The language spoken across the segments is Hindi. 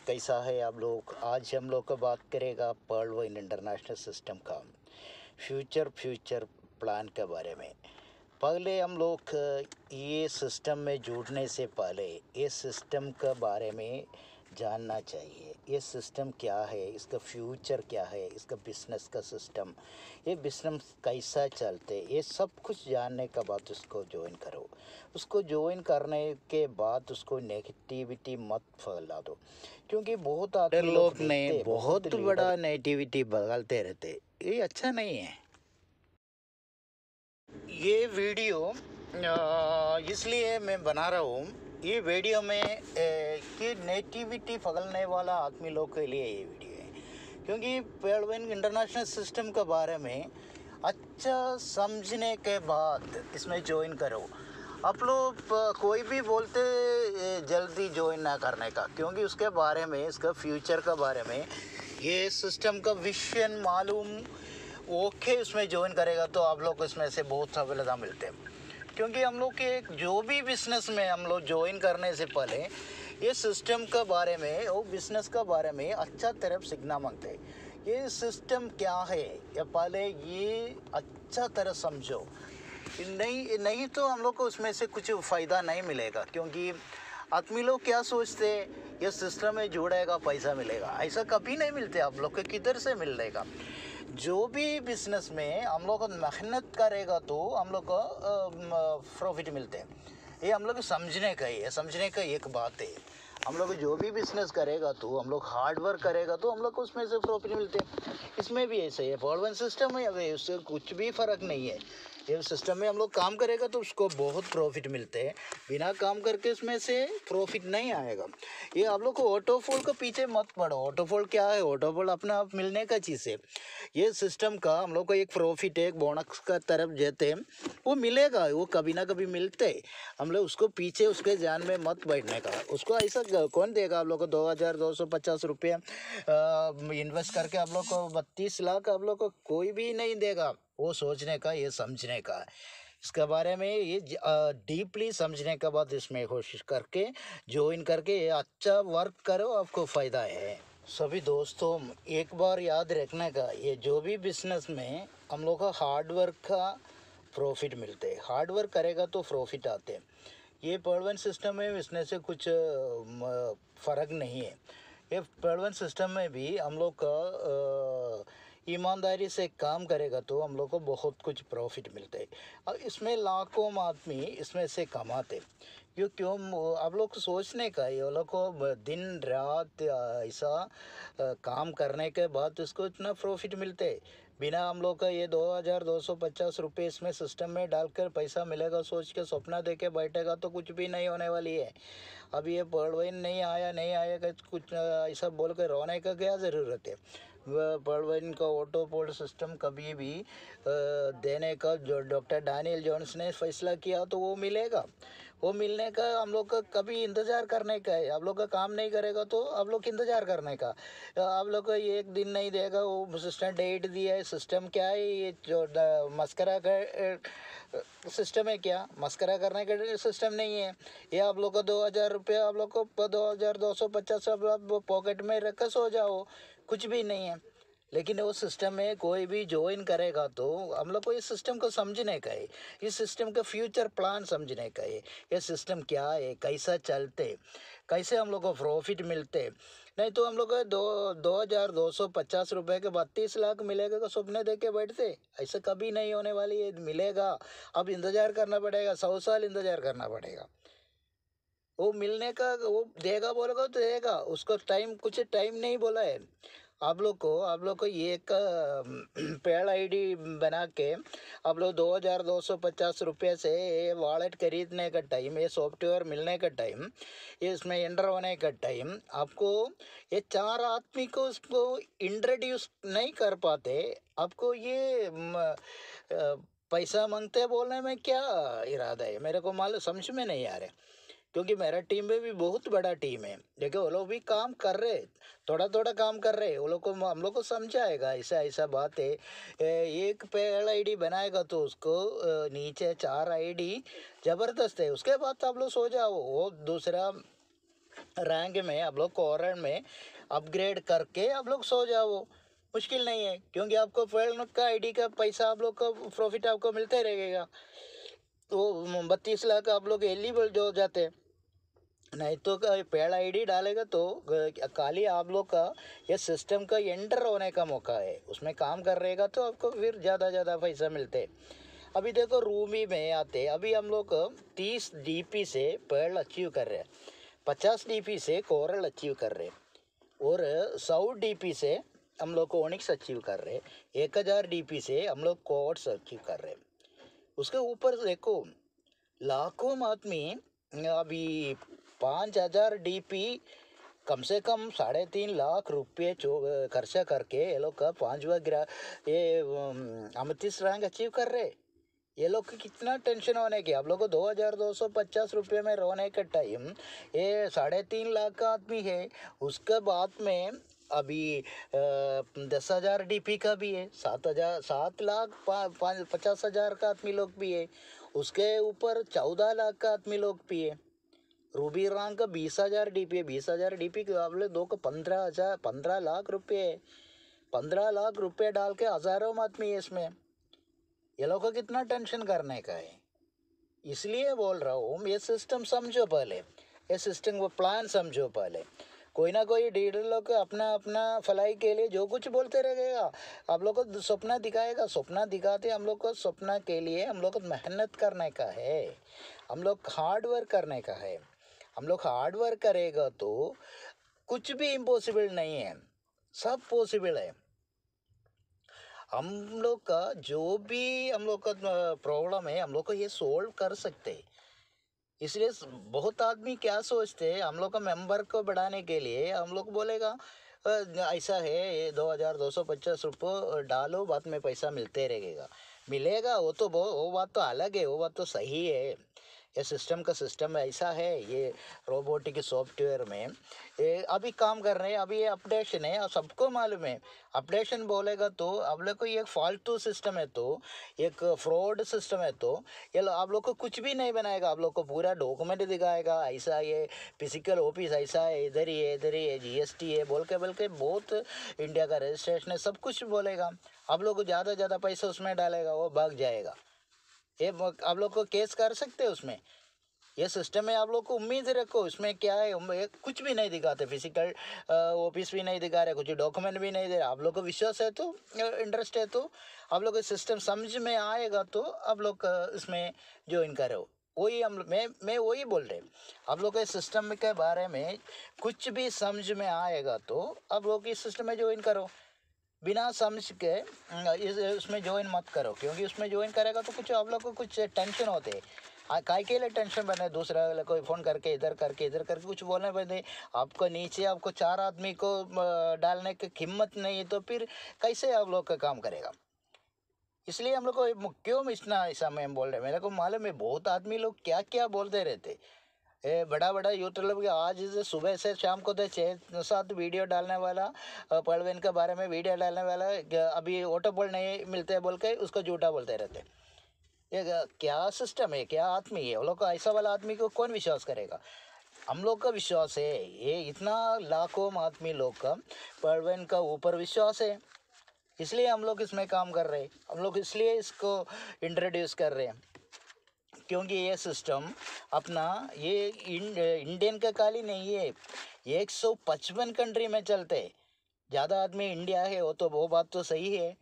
कैसा है आप लोग। आज हम लोग का बात करेगा वर्ल्ड वाइड इंटरनेशनल सिस्टम का फ्यूचर प्लान के बारे में। पहले हम लोग ये सिस्टम में जुड़ने से पहले ये सिस्टम के बारे में जानना चाहिए। ये सिस्टम क्या है, इसका फ्यूचर क्या है, इसका बिजनेस का सिस्टम, ये बिजनेस कैसा चलते, ये सब कुछ जानने के बाद उसको ज्वाइन करो। उसको ज्वाइन करने के बाद उसको नेगेटिविटी मत फैला दो, क्योंकि बहुत आदमी लोग ने बहुत बड़ा नेगेटिविटी बदलते रहते, ये अच्छा नहीं है। ये वीडियो इसलिए मैं बना रहा हूँ, ये वीडियो में कि नेटिविटी फैलाने वाला आदमी लोग के लिए ये वीडियो है, क्योंकि वर्ल्ड वाइड इंटरनेशनल सिस्टम के बारे में अच्छा समझने के बाद इसमें ज्वाइन करो। आप लोग कोई भी बोलते जल्दी ज्वाइन ना करने का, क्योंकि उसके बारे में, इसका फ्यूचर के बारे में, ये सिस्टम का विजन मालूम ओके उसमें ज्वाइन करेगा तो आप लोग इसमें से बहुत सफलता मिलते हैं। क्योंकि हम लोग के जो भी बिजनेस में हम लोग ज्वाइन करने से पहले ये सिस्टम के बारे में और बिजनेस के बारे में अच्छा तरफ सीखना मांगते हैं। ये सिस्टम क्या है या पहले ये अच्छा तरह समझो, नहीं तो हम लोग को उसमें से कुछ फ़ायदा नहीं मिलेगा। क्योंकि आदमी लोग क्या सोचते, ये सिस्टम में जुड़ेगा पैसा मिलेगा, ऐसा कभी नहीं मिलते। आप लोग को किधर से मिलेगा? जो भी बिजनेस में हम लोग मेहनत करेगा तो हम लोग को प्रॉफिट मिलते हैं। ये हम लोग समझने का ही है, समझने का एक बात है। हम लोग जो भी बिजनेस करेगा तो हम लोग हार्ड वर्क करेगा तो हम लोग को उसमें से प्रॉफिट मिलते हैं। इसमें भी ऐसे है, फॉरवर्ड सिस्टम है, अगर उससे कुछ भी फ़र्क नहीं है। ये सिस्टम में हम लोग काम करेगा तो उसको बहुत प्रॉफिट मिलते हैं, बिना काम करके उसमें से प्रॉफिट नहीं आएगा। ये आप लोग को ऑटोफोल के पीछे मत पड़ो। ऑटोफोल क्या है? ऑटोफोल अपना आप मिलने का चीज़ है। ये सिस्टम का हम लोग को एक प्रॉफिट है, एक बोनस का तरफ देते हैं, वो मिलेगा, वो कभी ना कभी मिलते। हम लोग उसको पीछे उसके जान में मत बैठने का। उसको ऐसा कौन देगा आप लोग को 2250 रुपये इन्वेस्ट करके आप लोग को 32 लाख आप लोग को कोई भी नहीं देगा। वो सोचने का, ये समझने का, इसके बारे में ये डीपली समझने के बाद इसमें कोशिश करके ज्वाइन करके ये अच्छा वर्क करो, आपको फ़ायदा है। सभी दोस्तों एक बार याद रखने का, ये जो भी बिजनेस में हम लोग का हार्ड वर्क का प्रॉफिट मिलते हैं, हार्ड वर्क करेगा तो प्रॉफिट आते हैं। ये पर्वन सिस्टम में इसमें से कुछ फ़र्क नहीं है। ये पर्वन सिस्टम में भी हम लोग का ईमानदारी से काम करेगा तो हम लोग को बहुत कुछ प्रॉफिट मिलते हैं। और इसमें लाखों आदमी इसमें से कमाते। क्यों आप लोग को सोचने का, ये लोग को दिन रात ऐसा काम करने के बाद उसको इतना प्रॉफिट मिलते है। बिना हम लोग का ये 2250 रुपये इसमें सिस्टम में डालकर पैसा मिलेगा सोच के सपना दे के बैठेगा तो कुछ भी नहीं होने वाली है। अब ये पर्वइन नहीं आया कुछ ऐसा बोल कर रोने का क्या ज़रूरत है? पर्वइन का ऑटो पोल सिस्टम कभी भी देने का जो डॉक्टर डैनियल जॉन्स ने फैसला किया तो वो मिलेगा। वो मिलने का हम लोग का कभी इंतज़ार करने का है। आप लोग का काम नहीं करेगा तो आप लोग इंतज़ार करने का। आप लोग को एक दिन नहीं देगा, वो सिस्टम डेट दिया है। सिस्टम क्या है? ये जो मस्करा का सिस्टम है क्या? मस्करा करने का सिस्टम नहीं है ये। आप लोग को 2000 रुपये आप लोग को 2250 आप लोग पॉकेट में रख सो जाओ, कुछ भी नहीं है। लेकिन वो सिस्टम में कोई भी ज्वाइन करेगा तो हम लोग को इस सिस्टम को समझने का है, इस सिस्टम का फ्यूचर प्लान समझने का है। ये सिस्टम क्या है, कैसा चलते, कैसे हम लोग को प्रॉफिट मिलते। नहीं तो हम लोग को 2250 रुपये के 32 लाख मिलेगा तो सपने देख के बैठते, ऐसा कभी नहीं होने वाली है। मिलेगा, अब इंतज़ार करना पड़ेगा, 100 साल इंतज़ार करना पड़ेगा। वो मिलने का, वो देगा बोलेगा तो देगा, उसको टाइम कुछ टाइम नहीं बोला है। आप लोग को ये एक पेड़ आईडी बना के आप लोग 2250 रुपये से ये वॉलेट खरीदने का टाइम, ये सॉफ्टवेयर मिलने का टाइम, ये इसमें एंटर होने का टाइम, आपको ये 4 आदमी को उसको इंट्रोड्यूस नहीं कर पाते। आपको ये पैसा मांगते बोलने में क्या इरादा है? मेरे को मालूम समझ में नहीं आ रहा। क्योंकि मेरा टीम में भी बहुत बड़ा टीम है, देखो वो लोग भी काम कर रहे, थोड़ा थोड़ा काम कर रहे। वो लोग को, हम लोग को समझाएगा ऐसा ऐसा बात है। एक पेड़ आईडी बनाएगा तो उसको नीचे 4 आईडी ज़बरदस्त है। उसके बाद आप लोग सो जाओ। वो दूसरा रैंक में आप लोग कोरल में अपग्रेड करके आप लोग सो जाओ, मुश्किल नहीं है, क्योंकि आपको पेड़ का आईडी का पैसा आप लोग का प्रॉफिट आपको मिलते रहेगा। तो 32 लाख आप लोग एलिजिबल जो हो जाते, नहीं तो पेड़ आईडी डालेगा तो खाली आप लोग का ये सिस्टम का एंटर होने का मौका है, उसमें काम कर रहेगा तो आपको फिर ज़्यादा पैसा मिलते। अभी देखो रूमी में आते, अभी हम लोग 30 डीपी से पेड़ अचीव कर रहे हैं, 50 डीपी से कोरल अचीव कर रहे हैं, और 100 डीपी से हम लोग को ओनिक्स अचीव कर रहे हैं, 1000 डीपी से हम लोग कोर्ट्स अचीव कर रहे हैं। उसके ऊपर देखो लाखों आदमी अभी 5000 डीपी कम से कम 3.5 लाख रुपये खर्चा करके ये लोग का 5वां ये अमतीस रैंक अचीव कर रहे। ये लोग को कितना टेंशन होने की, आप लोग को 2250 रुपये में रोने का टाइम ये 3.5 लाख का आदमी है। उसके बाद में अभी 10,000 डीपी का भी है, 7,50,000 का आदमी लोग भी है, उसके ऊपर 14 लाख का आदमी लोग भी है। रूबी रैंक का 20,000 डीपी है, 20,000 डीपी के आपले दो को 15 लाख रुपये है, 15 लाख रुपये डाल के हज़ारों आदमी है इसमें। ये लोग को कितना टेंशन करने का है, इसलिए बोल रहा हूँ ये सिस्टम समझो पहले, ये सिस्टम को प्लान समझो पहले। कोई ना कोई डीलर लोग अपना अपना फलाई के लिए जो कुछ बोलते रहेगा, आप लोग को सपना दिखाएगा, सपना दिखाते हम लोग को सपना के लिए हम लोग को मेहनत करने का है, हम लोग हार्ड वर्क करने का है। हम लोग हार्ड वर्क करेगा तो कुछ भी इम्पॉसिबल नहीं है, सब पॉसिबल है। हम लोग का जो भी हम लोग का प्रॉब्लम है हम लोग को ये सोल्व कर सकते हैं। इसलिए बहुत आदमी क्या सोचते हैं, हम लोग का मेंबर को बढ़ाने के लिए हम लोग बोलेगा ऐसा है ये 2250 रुपये डालो, बाद में पैसा मिलते रहेगा, मिलेगा वो तो वो बात तो अलग है, वो बात तो सही है। ये सिस्टम का सिस्टम ऐसा है, ये रोबोटिक सॉफ्टवेयर में ये अभी काम कर रहे हैं, अभी ये अपडेशन है और सबको मालूम है। अपडेशन बोलेगा तो आप लोग को ये फालतू सिस्टम है, तो एक फ्रॉड सिस्टम है, तो ये आप लोग को कुछ भी नहीं बनाएगा, आप लोग को पूरा डॉक्यूमेंट दिखाएगा, ऐसा ये फिजिकल ऑफिस ऐसा है, इधर ही है, इधर ही है, जीएसटी है बोल के बहुत इंडिया का रजिस्ट्रेशन है, सब कुछ बोलेगा। आप लोग को ज़्यादा पैसा उसमें डालेगा, वो भाग जाएगा। ये आप लोग को केस कर सकते हैं उसमें, ये सिस्टम है, आप लोग को उम्मीद रखो। इसमें क्या है, कुछ भी नहीं दिखाते, फिजिकल ऑफिस भी नहीं दिखा रहे, कुछ डॉक्यूमेंट भी नहीं दे रहे। आप लोग को विश्वास है तो, इंटरेस्ट है तो, आप लोग को सिस्टम समझ में आएगा तो आप लोग इसमें ज्वाइन करो। वही मैं वही बोल रहे, आप लोग के सिस्टम के बारे में कुछ भी समझ में आएगा तो आप लोग इस सिस्टम में ज्वाइन करो, बिना समझ के उसमें ज्वाइन मत करो, क्योंकि उसमें ज्वाइन करेगा तो कुछ आप लोग को कुछ टेंशन होते हैं। काय के लिए टेंशन बने, दूसरा कोई फ़ोन करके इधर करके कुछ बोलने बने, आपको नीचे आपको 4 आदमी को डालने की हिम्मत नहीं है, तो फिर कैसे आप लोग का काम करेगा। इसलिए हम लोग को क्यों इतना ऐसा मैं बोल रहे, मेरे को मालूम है बहुत आदमी लोग क्या क्या बोलते रहते। बड़ा यूट्यूब के आज से सुबह से शाम को तो 6-7 वीडियो डालने वाला, पलवेन के बारे में वीडियो डालने वाला, अभी ऑटो पोल नहीं मिलते बोल के उसको झूठा बोलते रहते। ये क्या सिस्टम है, क्या आदमी है वो लोग का, ऐसा वाला आदमी को कौन विश्वास करेगा। हम लोग का विश्वास है, ये इतना लाखों आदमी लोग का पलवेन का ऊपर विश्वास है, इसलिए हम लोग इसमें काम कर रहे हैं, हम लोग इसलिए इसको इंट्रोड्यूस कर रहे हैं, क्योंकि ये सिस्टम अपना ये इंडियन का काली नहीं है, 155 कंट्री में चलते। ज़्यादा आदमी इंडिया है वो तो वो बात तो सही है,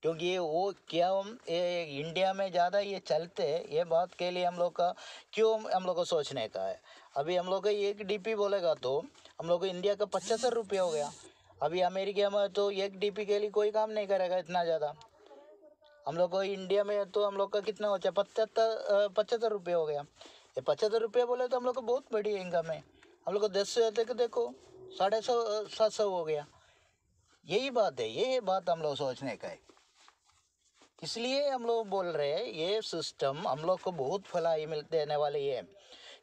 क्योंकि ये वो क्या ये इंडिया में ज़्यादा ये चलते, ये बात के लिए हम लोग का क्यों हम लोग को सोचने का है। अभी हम लोग का एक डीपी बोलेगा तो हम लोग को इंडिया का 75 रुपये हो गया। अभी अमेरिका में तो एक डीपी के लिए कोई काम नहीं करेगा इतना ज़्यादा। हम लोग को इंडिया में तो हम लोग का कितना होता है, 75 रुपये हो गया। ये 75 रुपये बोले तो हम लोग को बहुत बड़ी इनकम है। हम लोग को 10 से होते कि देखो 750 हो गया। यही बात है, ये बात हम लोग सोचने का है। इसलिए हम लोग बोल रहे हैं ये सिस्टम हम लोग को बहुत भलाई देने वाली है,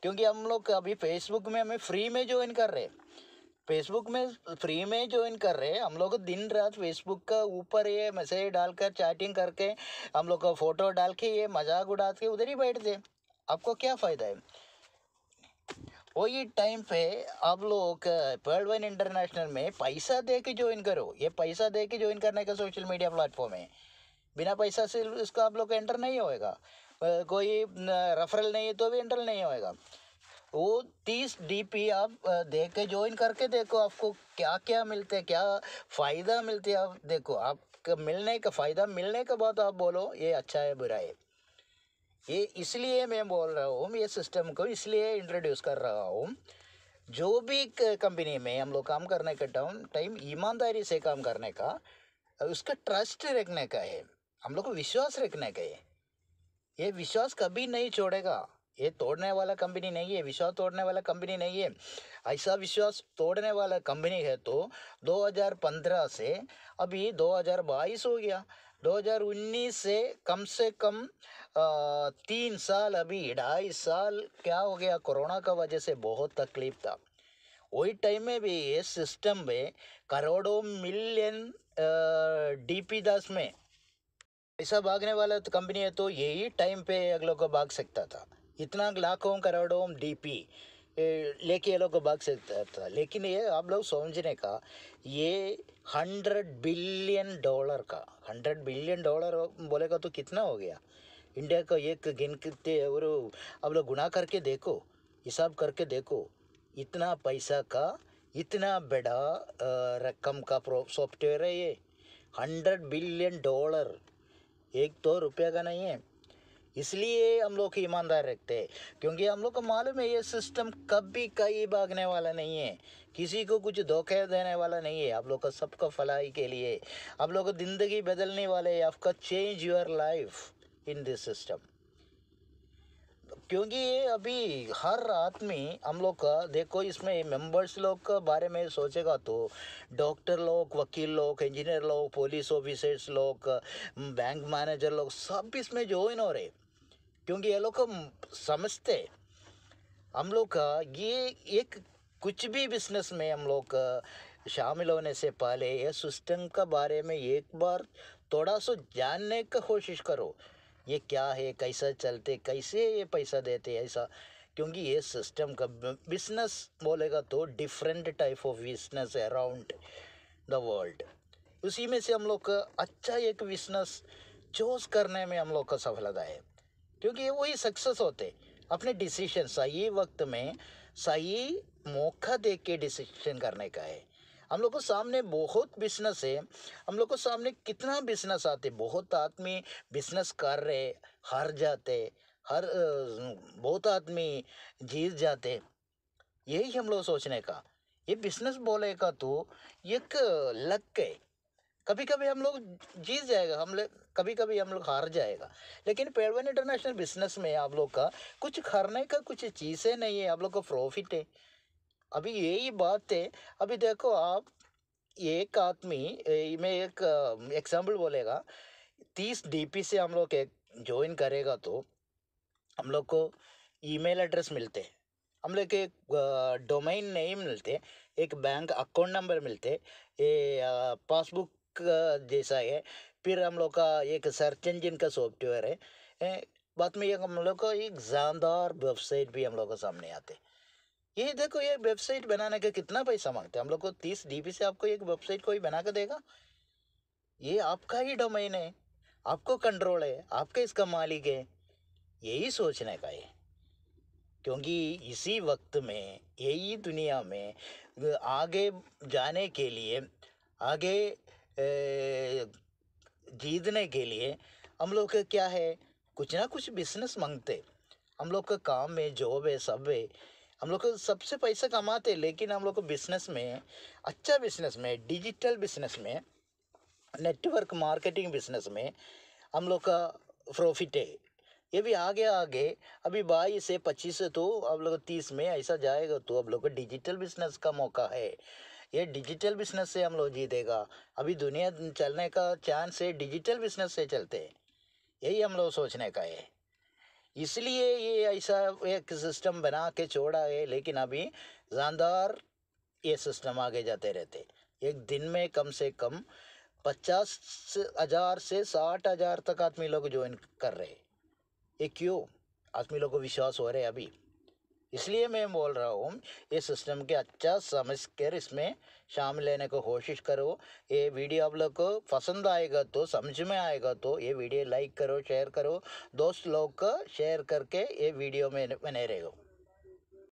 क्योंकि हम लोग अभी फेसबुक में हमें फ्री में ज्वाइन कर रहे हैं, फेसबुक में फ्री में ज्वाइन कर रहे हैं। हम लोग दिन रात फेसबुक का ऊपर ये मैसेज डालकर चैटिंग करके हम लोग का फ़ोटो डाल के ये मजाक उड़ा के उधर ही बैठते। आपको क्या फ़ायदा है। वही टाइम पे आप लोग पर्ल वन इंटरनेशनल में पैसा दे के ज्वाइन करो। ये पैसा दे के ज्वाइन करने का सोशल मीडिया प्लेटफॉर्म है। बिना पैसा से इसको आप लोग का एंटर नहीं होएगा। कोई रेफरल नहीं है तो भी एंटर नहीं होएगा। वो 30 DP आप दे के ज्वाइन करके देखो, आपको क्या क्या मिलते हैं, क्या फ़ायदा मिलते हैं। आप देखो, आप मिलने का फ़ायदा मिलने के बाद आप बोलो ये अच्छा है बुरा है। ये इसलिए मैं बोल रहा हूँ, ये सिस्टम को इसलिए इंट्रोड्यूस कर रहा हूँ। जो भी कंपनी में हम लोग काम करने का टाइम ईमानदारी से काम करने का, उसका ट्रस्ट रखने का है, हम लोग को विश्वास रखने का है। ये विश्वास कभी नहीं छोड़ेगा। ये तोड़ने वाला कंपनी नहीं है, विश्वास तोड़ने वाला कंपनी नहीं है। ऐसा विश्वास तोड़ने वाला कंपनी है तो 2015 से अभी 2022 हो गया। 2019 से कम 3 साल, अभी 2.5 साल क्या हो गया, कोरोना का वजह से बहुत तकलीफ था। वही टाइम में भी ये सिस्टम में करोड़ों मिलियन DP दास में पैसा भागने वाला तो कंपनी है, तो यही टाइम पे अगलों को भाग सकता था। इतना लाखों करोड़ों DP लेके ये लोग को भाग सकता था। लेकिन ये आप लोग समझने का, ये $100 बिलियन का, $100 बिलियन बोलेगा तो कितना हो गया इंडिया का। एक गिनते और आप लोग गुणा करके देखो, हिसाब करके देखो, इतना पैसा का इतना बड़ा रकम का सॉफ्टवेयर है ये। $100 बिलियन एक तो रुपया का नहीं है। इसलिए हम लोग ईमानदार रखते हैं, क्योंकि हम लोग को मालूम है ये सिस्टम कभी कहीं भागने वाला नहीं है, किसी को कुछ धोखे देने वाला नहीं है। आप लोग का सबका भलाई के लिए, आप लोग को ज़िंदगी बदलने वाले है, आपका change your life in this system. क्योंकि ये अभी हर आदमी हम लोग का देखो, इसमें मेंबर्स लोग के बारे में सोचेगा तो डॉक्टर लोग, वकील लोग, इंजीनियर लोग, पुलिस ऑफिसर्स लोग, बैंक मैनेजर लोग सब इसमें ज्वाइन हो रहे, क्योंकि ये लोग को समझते हम लोग का ये एक कुछ भी बिजनेस में हम लोग का शामिल होने से पहले ये सिस्टम का बारे में एक बार थोड़ा सा जानने का कोशिश करो। ये क्या है, कैसा चलते, कैसे ये पैसा देते, ऐसा। क्योंकि ये सिस्टम का बिजनेस बोलेगा तो different type of business around the world, उसी में से हम लोग का अच्छा एक बिजनेस चूज करने में हम लोग का सफलता है। क्योंकि ये वही सक्सेस होते अपने डिसीजन सही वक्त में सही मौका दे के डिसीजन करने का है। हम लोग को सामने बहुत बिजनेस है, हम लोग को सामने कितना बिजनेस आते, बहुत आदमी बिजनेस कर रहे, हार जाते, बहुत आदमी जीत जाते। यही हम लोग सोचने का, ये बिजनेस बोलेगा तो एक लक है। कभी कभी हम लोग जीत जाएगा, हम लोग कभी कभी हम लोग हार जाएगा। लेकिन पेड़वन इंटरनेशनल बिजनेस में आप लोग का कुछ हारने का कुछ चीज़ें नहीं है, आप लोग को प्रॉफिट है। अभी यही बात है। अभी देखो आप, एक आदमी मैं एक एग्जाम्पल बोलेगा, 30 DP से हम लोग एक ज्वाइन करेगा तो हम लोग को ईमेल एड्रेस मिलते, हम लोग के एक डोमेन नेम मिलते, एक बैंक अकाउंट नंबर मिलते, ये पासबुक जैसा है। फिर हम लोग का एक सर्च इंजन का सॉफ्टवेयर है। बाद में एक हम लोग को एक जानदार वेबसाइट भी हम लोग को सामने आते। ये देखो, ये वेबसाइट बनाने का कितना पैसा मांगते हैं हम लोग को। 30 DP से आपको एक वेबसाइट कोई बना कर देगा? ये आपका ही डोमेन है, आपको कंट्रोल है, आपके इसका मालिक है। यही सोचने का है। क्योंकि इसी वक्त में, यही दुनिया में आगे जाने के लिए, आगे जीतने के लिए हम लोग का क्या है, कुछ ना कुछ बिजनेस मांगते। हम लोग का काम में जॉब है, सब है, हम लोग को सबसे पैसा कमाते। लेकिन हम लोग को बिजनेस में, अच्छा बिजनेस में, डिजिटल बिजनेस में, नेटवर्क मार्केटिंग बिजनेस में हम लोग का प्रॉफिट है। ये भी आगे आगे अभी 22 से 25 से तो अब लोग 30 में ऐसा जाएगा तो अब लोग को डिजिटल बिजनेस का मौका है। ये डिजिटल बिजनेस से हम लोग जीतेगा। अभी दुनिया चलने का चांस है डिजिटल बिजनेस से चलते हैं। यही हम लोग सोचने का है। इसलिए ये ऐसा एक सिस्टम बना के छोड़ा है। लेकिन अभी जानदार ये सिस्टम आगे जाते रहते। एक दिन में कम से कम 50,000 से 60,000 तक आदमी लोग ज्वाइन कर रहे। ये क्यों? आदमी लोग को विश्वास हो रहे अभी, इसलिए मैं बोल रहा हूँ ये सिस्टम के अच्छा समझ कर इसमें शामिल लेने को कोशिश करो। ये वीडियो आप लोग को पसंद आएगा तो, समझ में आएगा तो ये वीडियो लाइक करो, शेयर करो, दोस्त लोग को शेयर करके ये वीडियो में बने रहो।